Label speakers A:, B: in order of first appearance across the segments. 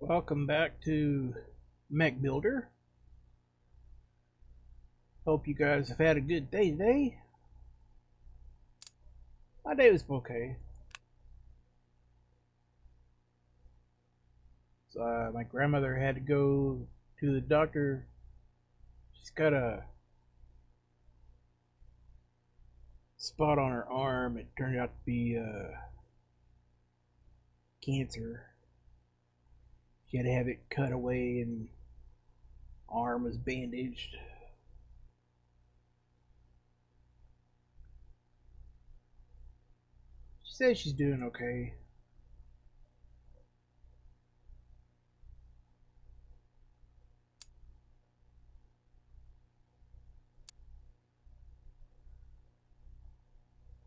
A: Welcome back to Mech Builder. Hope you guys have had a good day today. My day was okay. So, my grandmother had to go to the doctor. She's got a spot on her arm. It turned out to be cancer. She had to have it cut away and arm was bandaged. She says she's doing okay.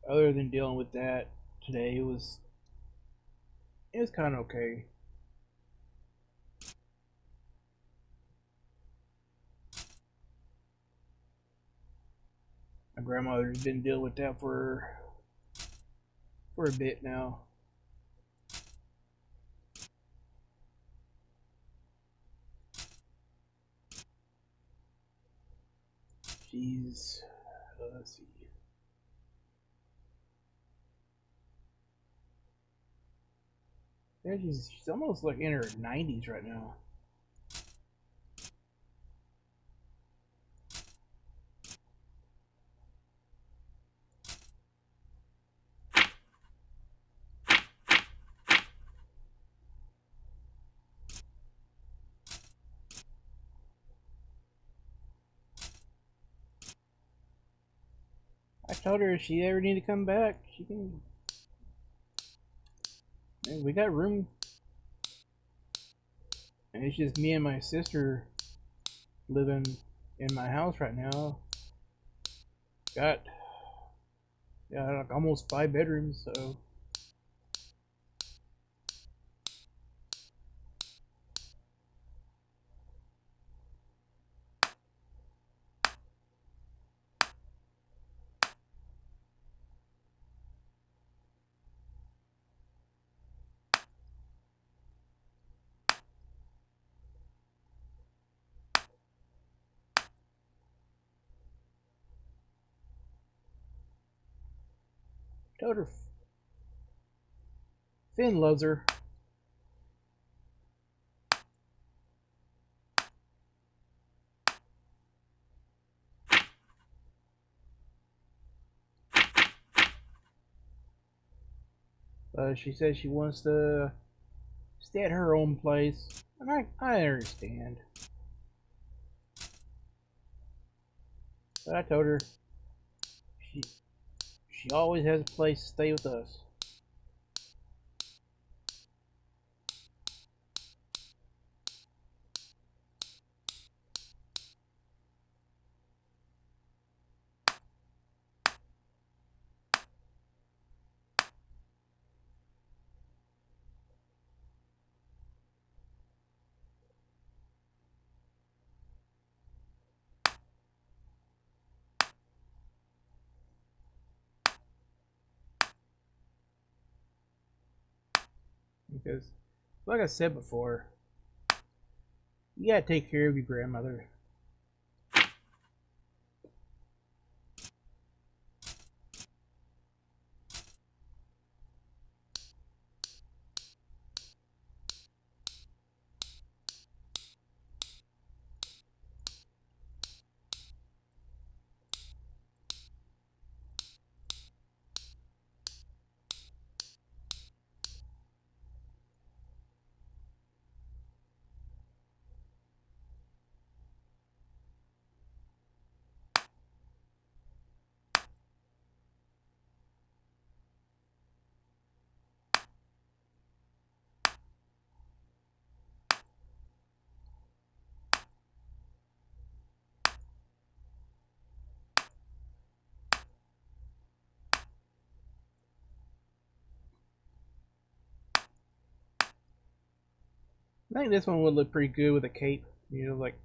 A: Other than dealing with that today, it was kind of okay. My grandmother's been dealing with that for a bit now. She's let's see. Yeah, she's almost like in her 90s right now. I told her if she ever need to come back, she can. Man, we got room, and it's just me and my sister living in my house right now. Got like almost 5 bedrooms, so told her Finn loves her. She says she wants to stay at her own place, and I understand. But I told her she she always has a place to stay with us. Because, like I said before, you gotta take care of your grandmother. I think this one would look pretty good with a cape. You know, like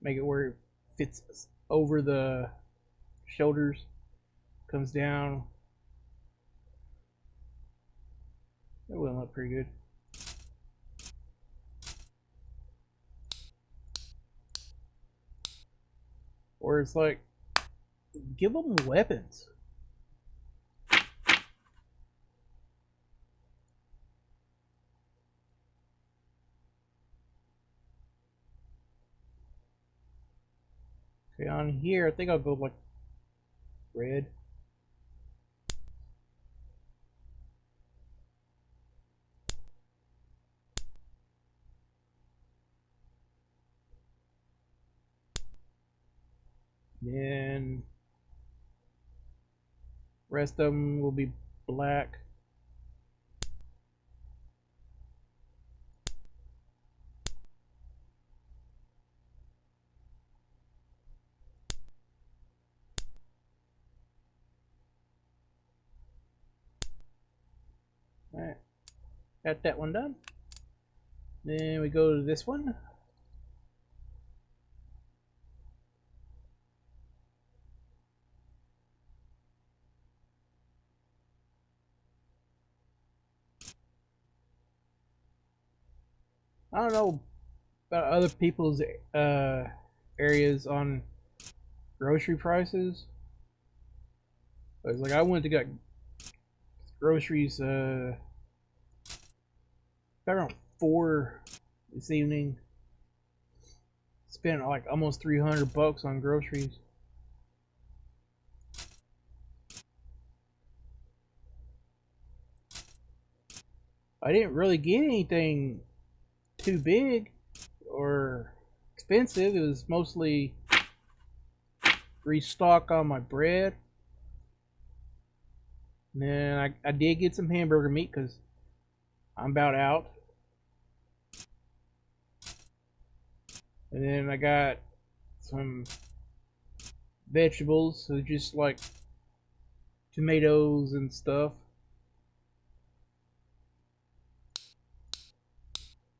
A: make it where it fits over the shoulders, comes down. That would look pretty good. where it's like, give them weapons. Okay, on here, I think I'll go like red. Then rest of them will be black. Alright, got that one done. Then we go to this one. I don't know about other people's areas on grocery prices, but it's like I went to get groceries around 4 this evening. Spent like almost $300 on groceries. I didn't really get anything too big or expensive. It was mostly restock on my bread. And then I did get some hamburger meat because I'm about out. And then I got some vegetables, so just like tomatoes and stuff.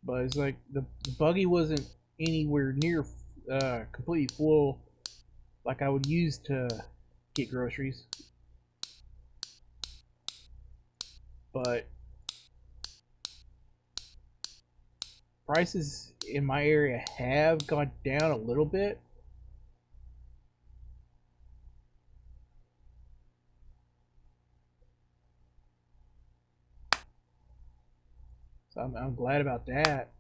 A: But it's like the buggy wasn't anywhere near completely full like I would use to get groceries. But prices in my area have gone down a little bit. So I'm glad about that.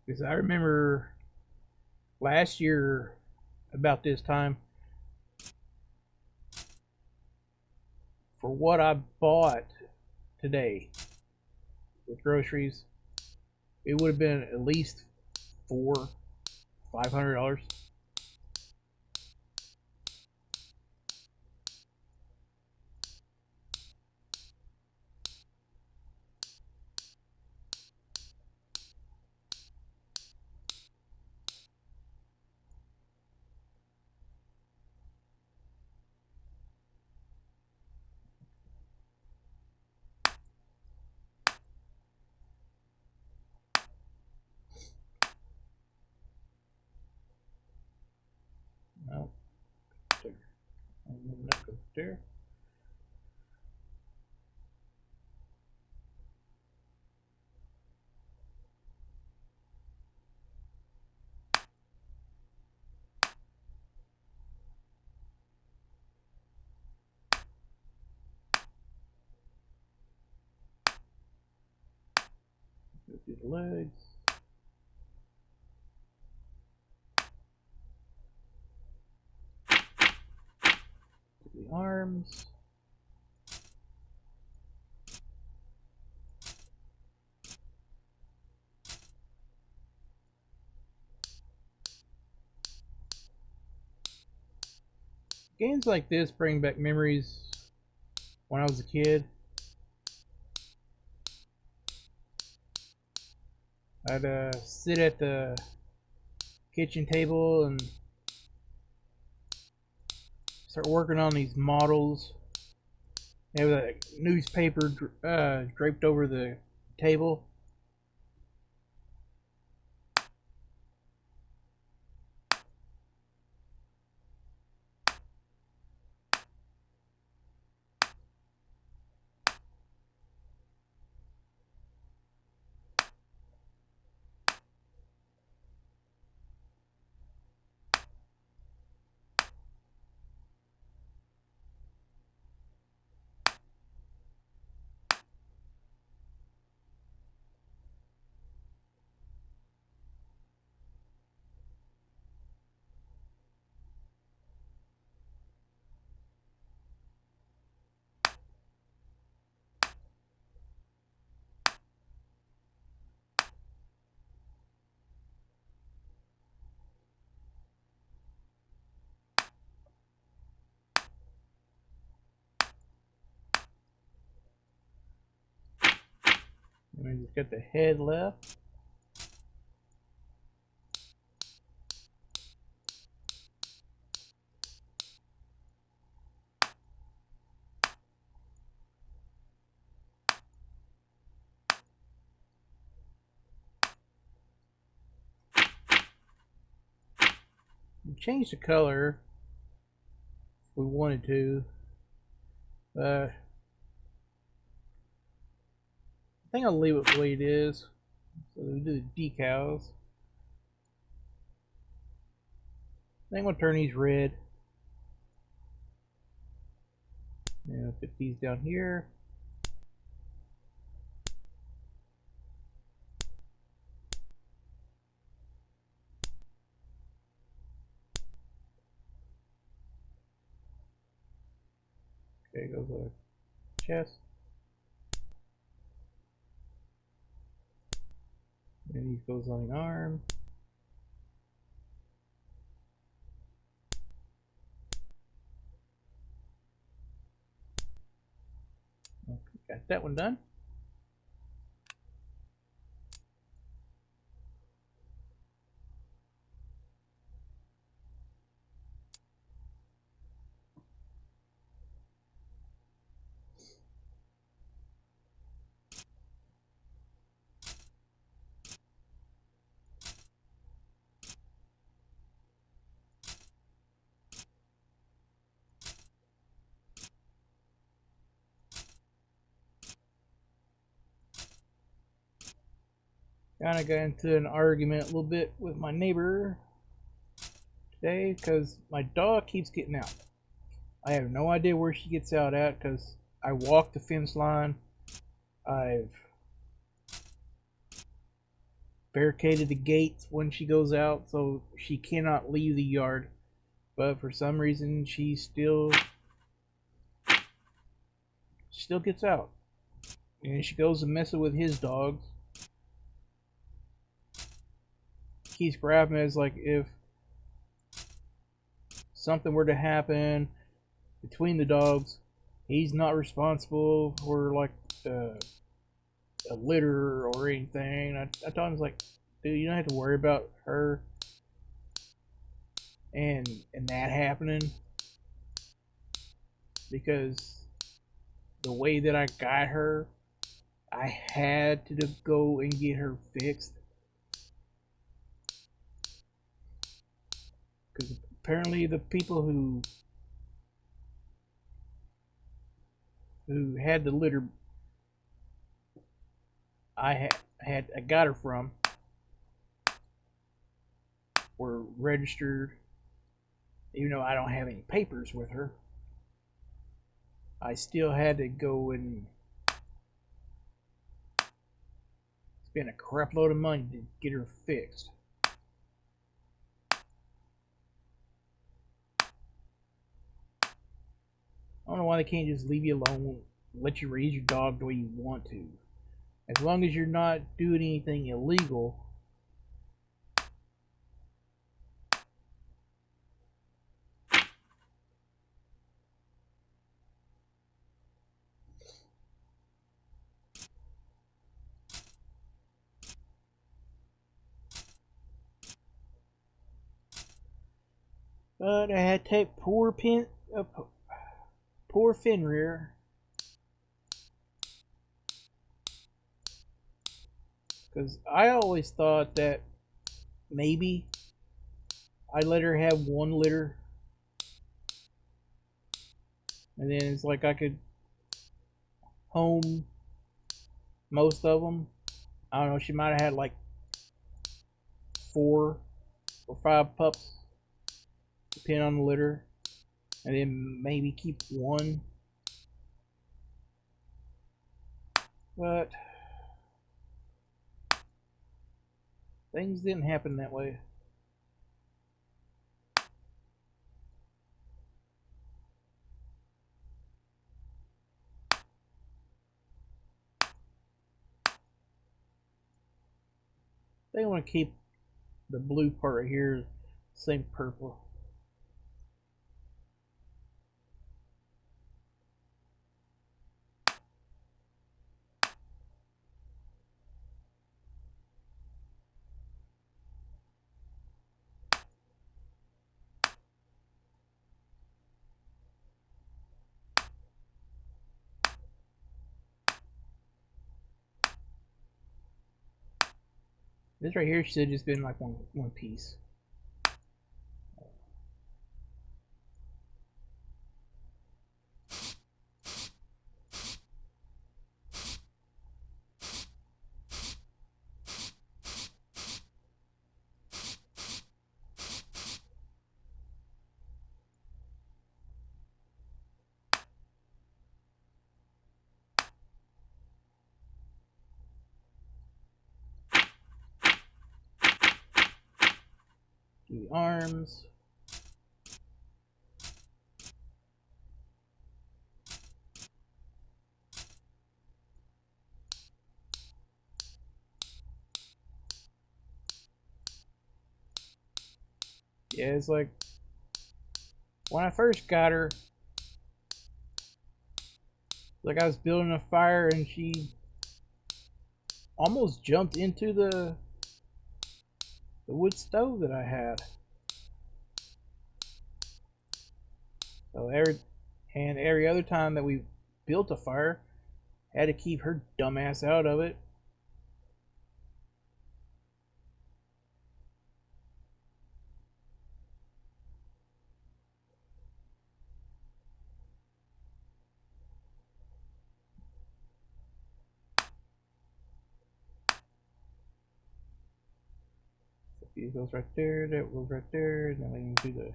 A: Because I remember last year about this time, for what I bought today with groceries, it would have been at least $500. No, that goes there. Go through the legs. The arms. Games like this bring back memories when I was a kid. I'd sit at the kitchen table and start working on these models. They have a newspaper draped over the table. And we just got the head left. We changed the color if we wanted to. I think I'll leave it the way it is. So we do the decals. I think I'm gonna turn these red. And I'll put these down here. Okay, goes the chest. And these goes on the arm. Okay, got that one done. Kind of got into an argument a little bit with my neighbor today because my dog keeps getting out. I have no idea where she gets out at because I walk the fence line. I've barricaded the gates when she goes out so she cannot leave the yard. But for some reason she still gets out. And she goes and messes with his dogs. Keeps grabbing as like if something were to happen between the dogs, he's not responsible for like a litter or anything. I told him, like, dude, you don't have to worry about her and that happening because the way that I got her, I had to go and get her fixed because apparently the people who had the litter I got her from were registered. Even though I don't have any papers with her, I still had to go and spend a crap load of money to get her fixed. I don't know why they can't just leave you alone, let you raise your dog the way you want to. As long as you're not doing anything illegal. But I had to take poor Fenrir, because I always thought that maybe I'd let her have one litter, and then it's like I could home most of them. I don't know, she might have had like 4 or 5 pups, depending on the litter, and then maybe keep one. But things didn't happen that way. They want to keep the blue part right here same purple. This right here should have just been like one piece. Do the arms. Yeah, it's like when I first got her, like I was building a fire and she almost jumped into the wood stove that I had. So every other time that we built a fire, I had to keep her dumbass out of it. It goes right there, that goes right there, and then we can do the.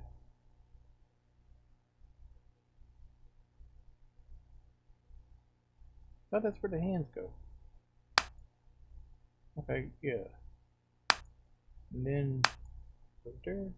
A: Oh, that's where the hands go. Okay, yeah. And then right there.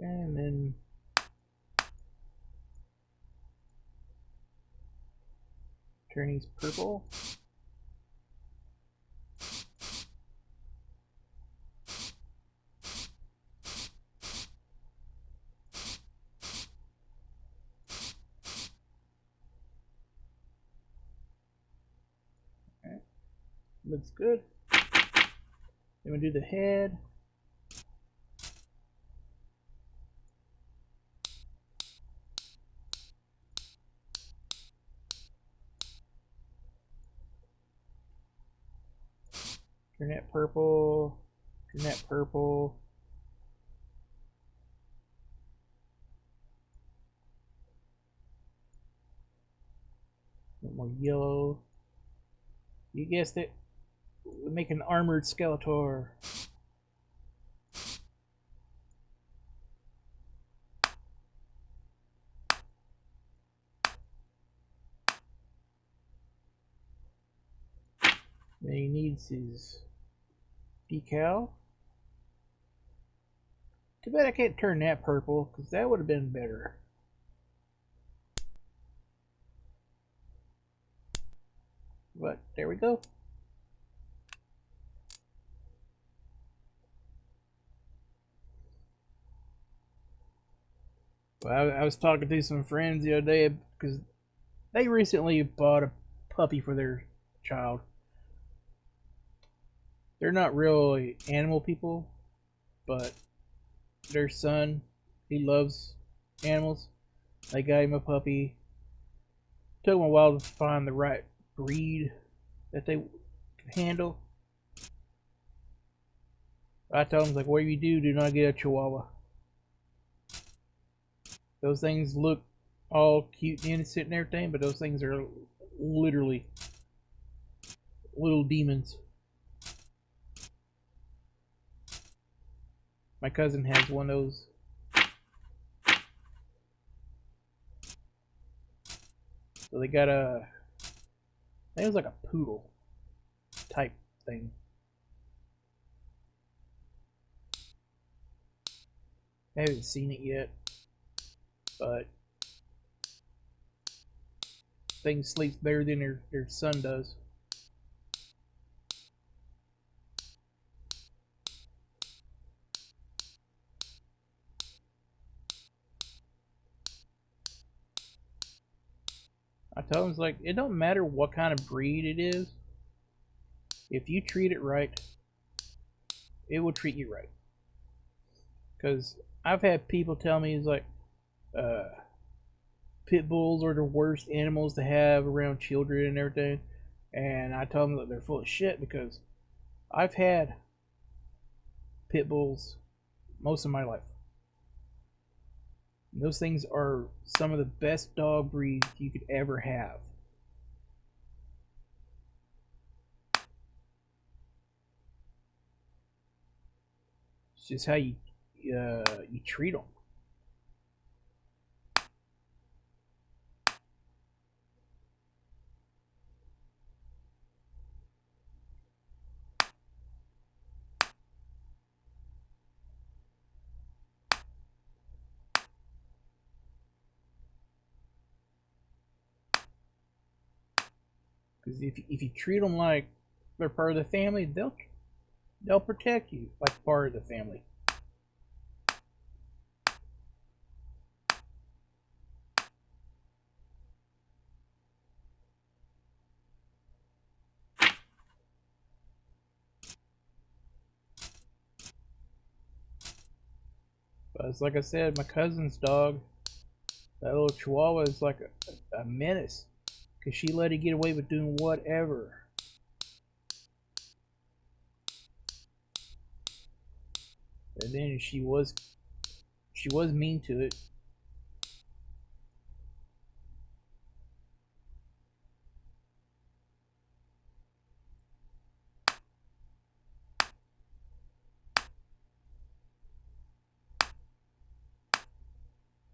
A: And then turn these purple. Okay. Looks good. Then we do the head. Turn that purple. Turn that purple. A little more yellow. You guessed it. We make an armored Skeletor. Then he needs his decal. Too bad I can't turn that purple, because that would have been better. There we go. Well, I was talking to some friends the other day because they recently bought a puppy for their child. They're not really animal people, but their son, he loves animals. They got him a puppy. Took them a while to find the right breed that they could handle. I told them, like, whatever you do, do not get a Chihuahua. Those things look all cute and innocent and everything, but those things are literally little demons. My cousin has one of those. So they got I think it was like a poodle type thing. I haven't seen it yet, but thing sleeps better than their son does. I tell him, like, it don't matter what kind of breed it is. If you treat it right, it will treat you right. Because I've had people tell me, it's like, uh, pit bulls are the worst animals to have around children and everything. And I tell them that they're full of shit because I've had pit bulls most of my life. And those things are some of the best dog breeds you could ever have. It's just how you treat them. Because if you treat them like they're part of the family, they'll protect you like part of the family. But it's like I said, my cousin's dog, that little Chihuahua, is like a menace. Because she let it get away with doing whatever. And then she was mean to it.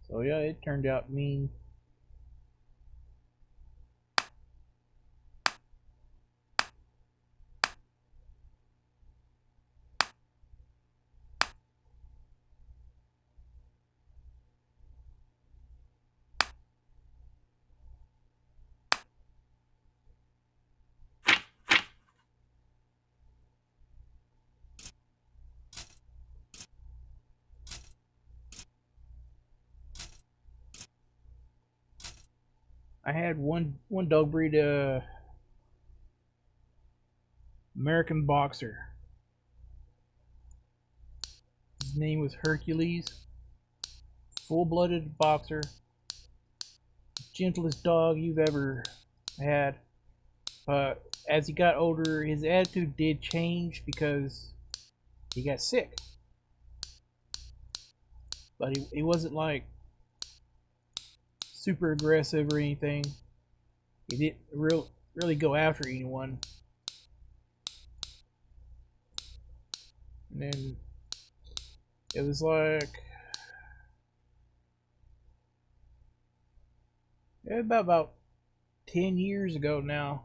A: So yeah, it turned out mean. I had one dog breed, American Boxer. His name was Hercules. Full-blooded boxer. Gentlest dog you've ever had. But as he got older, his attitude did change because he got sick. But he wasn't like super aggressive or anything. He didn't really go after anyone. And then it was like about 10 years ago now.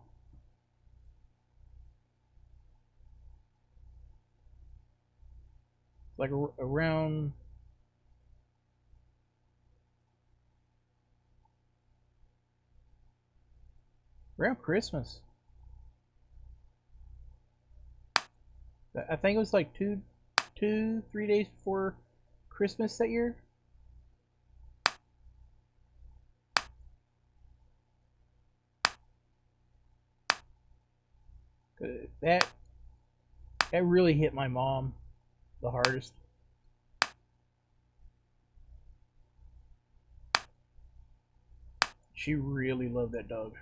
A: Like around Christmas. I think it was like 3 days before Christmas that year. That that really hit my mom the hardest. She really loved that dog.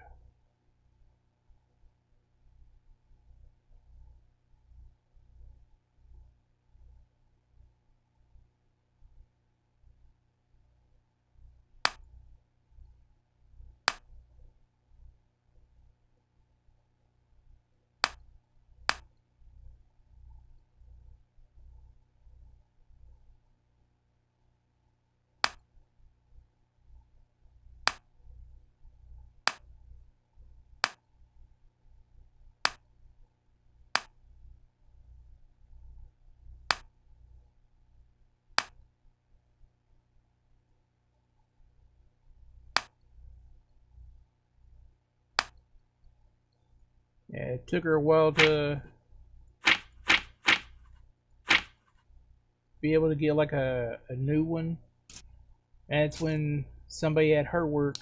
A: Yeah, it took her a while to be able to get like a new one. And it's when somebody at her work,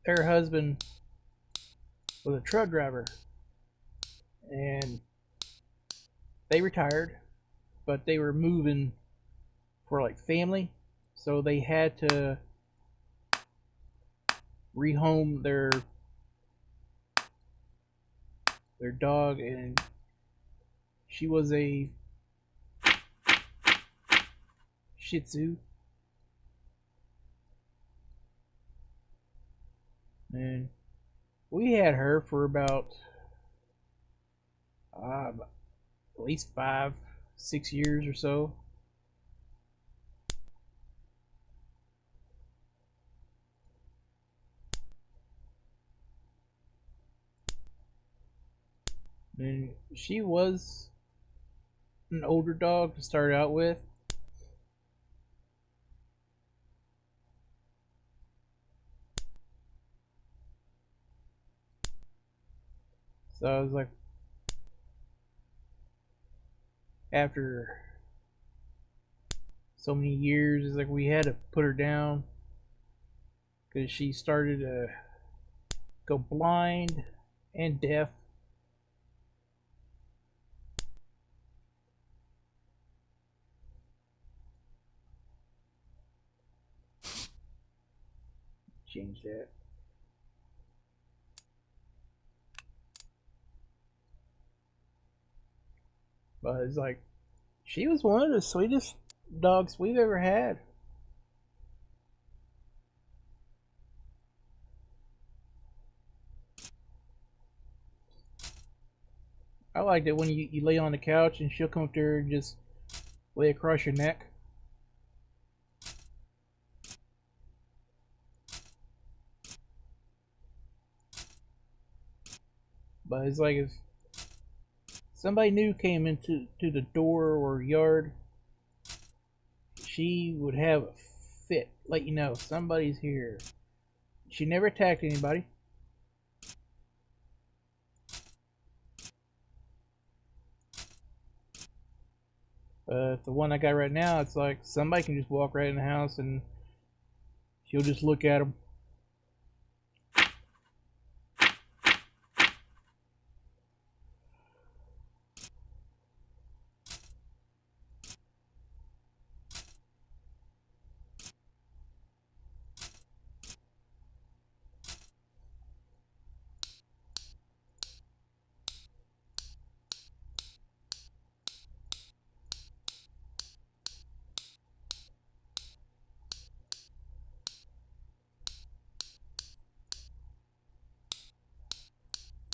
A: their husband was a truck driver, and they retired, but they were moving for like family, so they had to rehome their dog, and she was a Shih Tzu, and we had her for about at least 5, 6 years or so. And she was an older dog to start out with. So I was like, after so many years, it's like we had to put her down because she started to go blind and deaf. Change that. But it's like, she was one of the sweetest dogs we've ever had. I liked it when you lay on the couch and she'll come up there and just lay across your neck. But it's like if somebody new came into the door or yard, she would have a fit, let you know somebody's here. She never attacked anybody. The one I got right now, it's like somebody can just walk right in the house and she'll just look at them.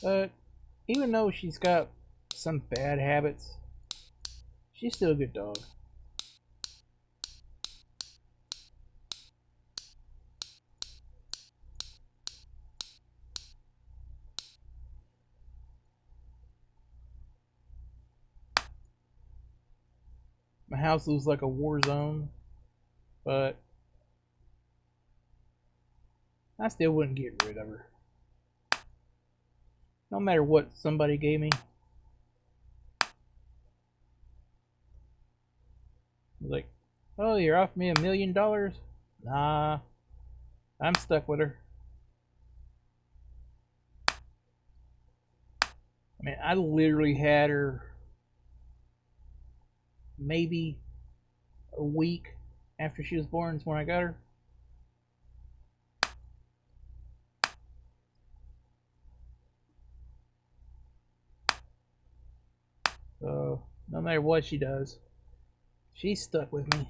A: But even though she's got some bad habits, she's still a good dog. My house looks like a war zone, but I still wouldn't get rid of her. No matter what somebody gave me. He's like, oh, you're off me $1,000,000? Nah, I'm stuck with her. I mean, I literally had her maybe a week after she was born is when I got her. So no matter what she does, she's stuck with me.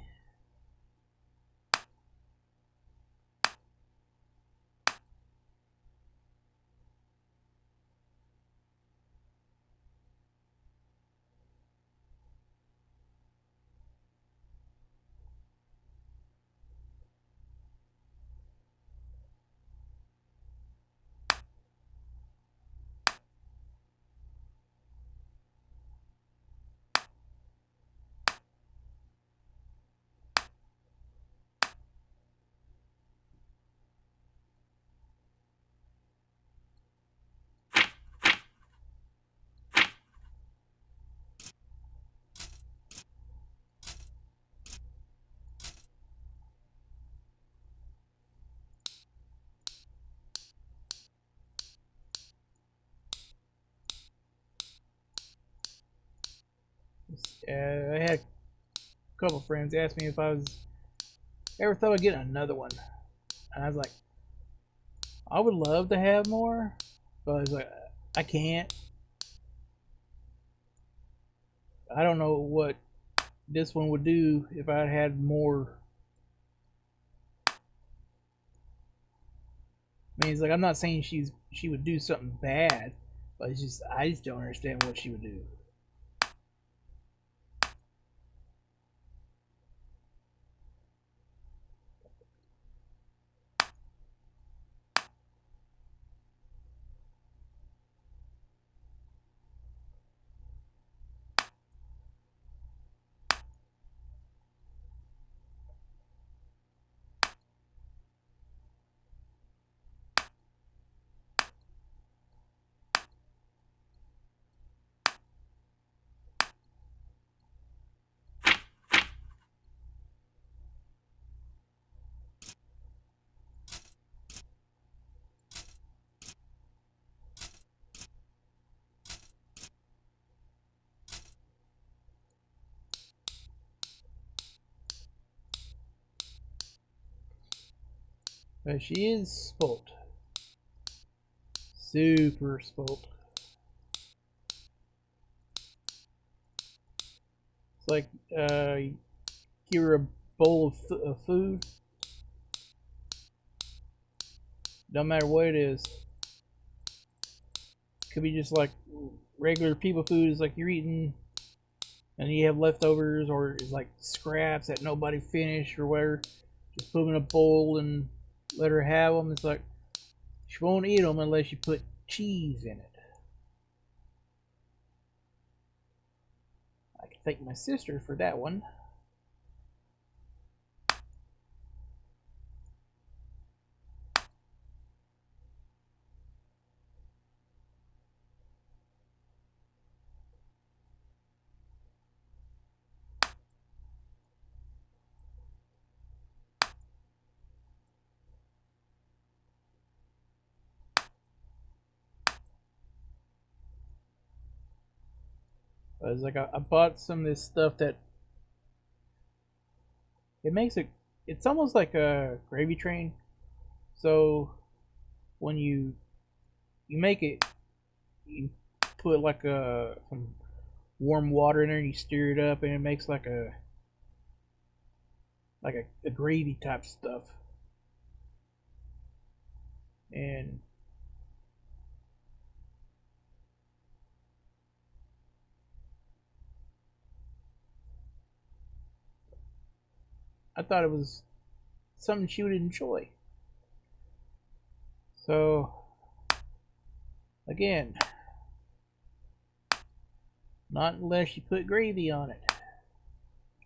A: I had a couple friends ask me if I was ever thought of getting another one, and I was like, I would love to have more, but I was like, I can't. I don't know what this one would do if I had more. I mean, it's like I'm not saying she would do something bad, but it's just I just don't understand what she would do. But she is spoilt, super spoilt. It's like you give her a bowl of food, no matter what it is. Could be just like regular people food, is like you're eating and you have leftovers, or it's like scraps that nobody finished or whatever. Just put them in a bowl and let her have them. It's like she won't eat them unless you put cheese in it. I can thank my sister for that one. It's like I bought some of this stuff that it makes it. It's almost like a gravy train. So when you make it, you put like some warm water in there and you stir it up, and it makes like a gravy type stuff. And I thought it was something she would enjoy. So again, not unless you put gravy on it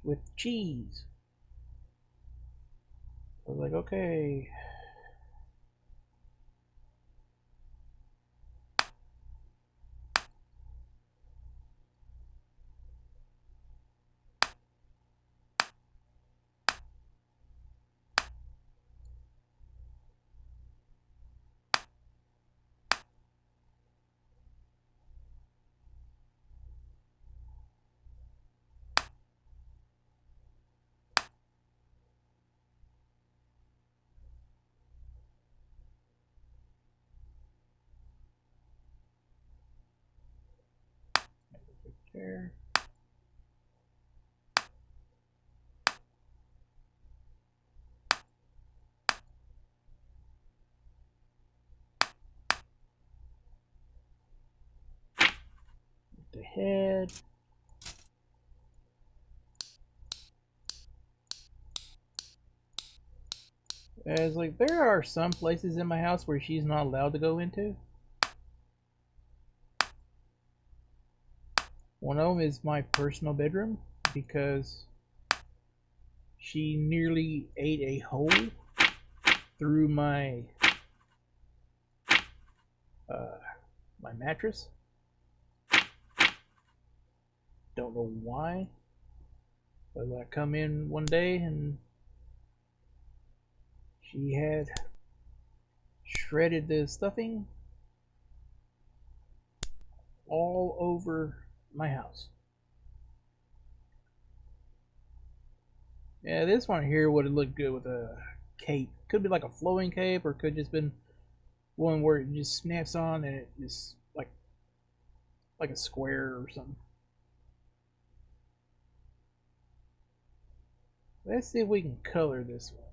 A: with cheese. I was like, okay. there. The head. As like there are some places in my house where she's not allowed to go into. One of them is my personal bedroom because she nearly ate a hole through my my mattress. Don't know why. But I come in one day and she had shredded the stuffing all over my house. Yeah, this one here would have looked good with a cape. Could be like a flowing cape, or could just been one where it just snaps on and it just like a square or something. Let's see if we can color this one.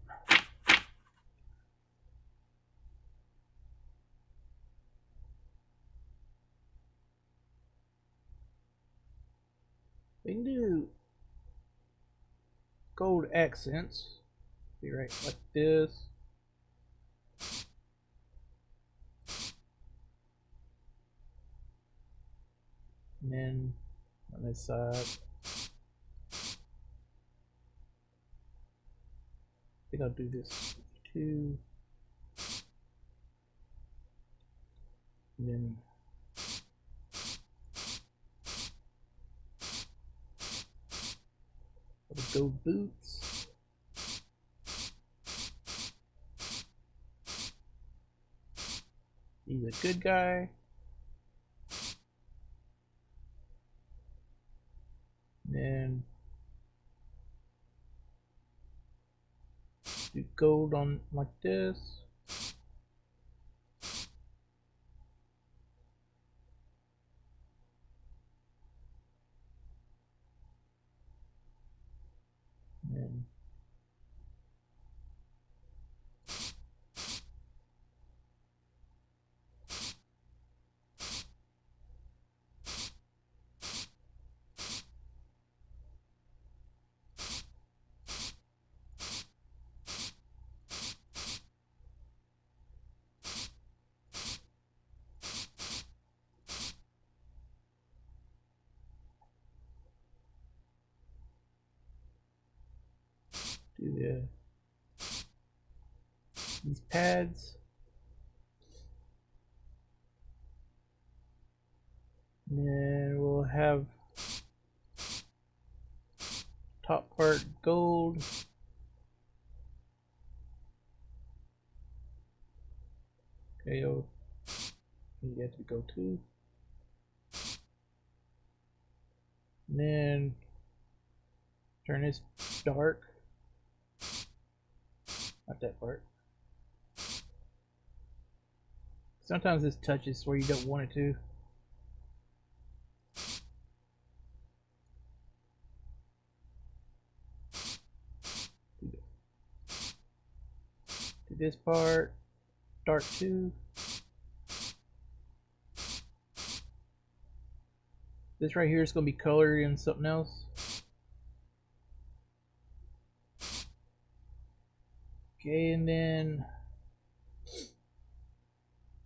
A: We can do gold accents. Be right like this. And then on this side. I think I'll do this too. And then gold boots. He's a good guy. And do gold on like this. And do these pads. And then we'll have top part gold. Okay, you have to go too. And then turn this dark. Not that part. Sometimes this touches where you don't want it to. Do this part dark too. This right here is going to be colored in something else. Okay, and then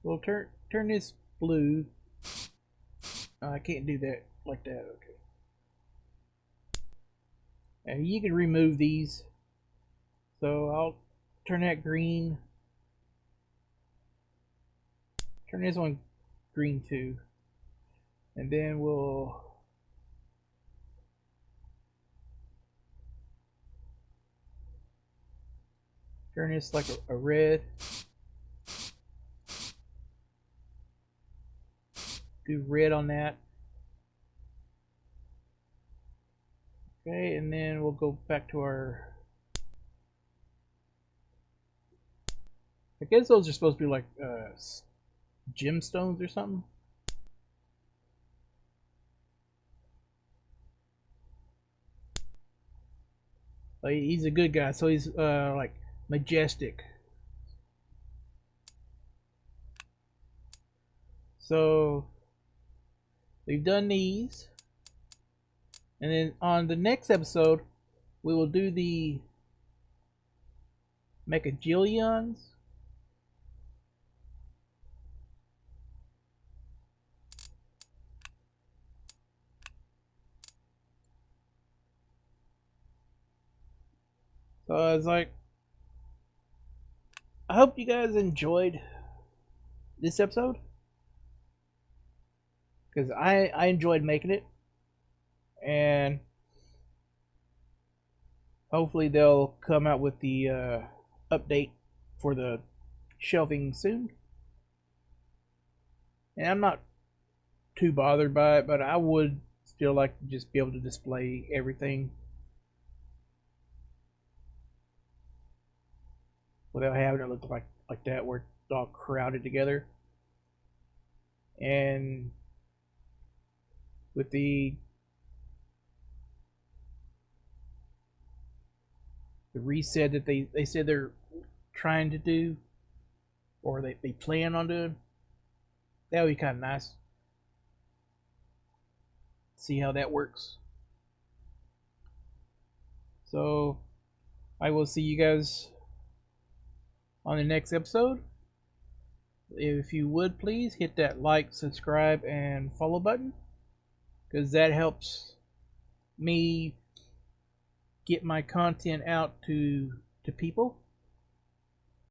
A: we'll turn this blue. I can't do that like that. Okay. And you can remove these. So I'll turn that green. Turn this one green too. And then we'll turn this like a red. Do red on that. Okay, and then we'll go back to our... I guess those are supposed to be like gemstones or something. Like, he's a good guy, so he's like majestic. So we've done these, and then on the next episode, we will do the Mechagillions. So I was like, I hope you guys enjoyed this episode, because I enjoyed making it, and hopefully they'll come out with the update for the shelving soon. And I'm not too bothered by it, but I would still like to just be able to display everything without having it look like that, where it's all crowded together. And with the reset that they said they're trying to do, or they plan on doing, that would be kind of nice. See how that works. So I will see you guys on the next episode. If you would please hit that like, subscribe, and follow button, because that helps me get my content out to people.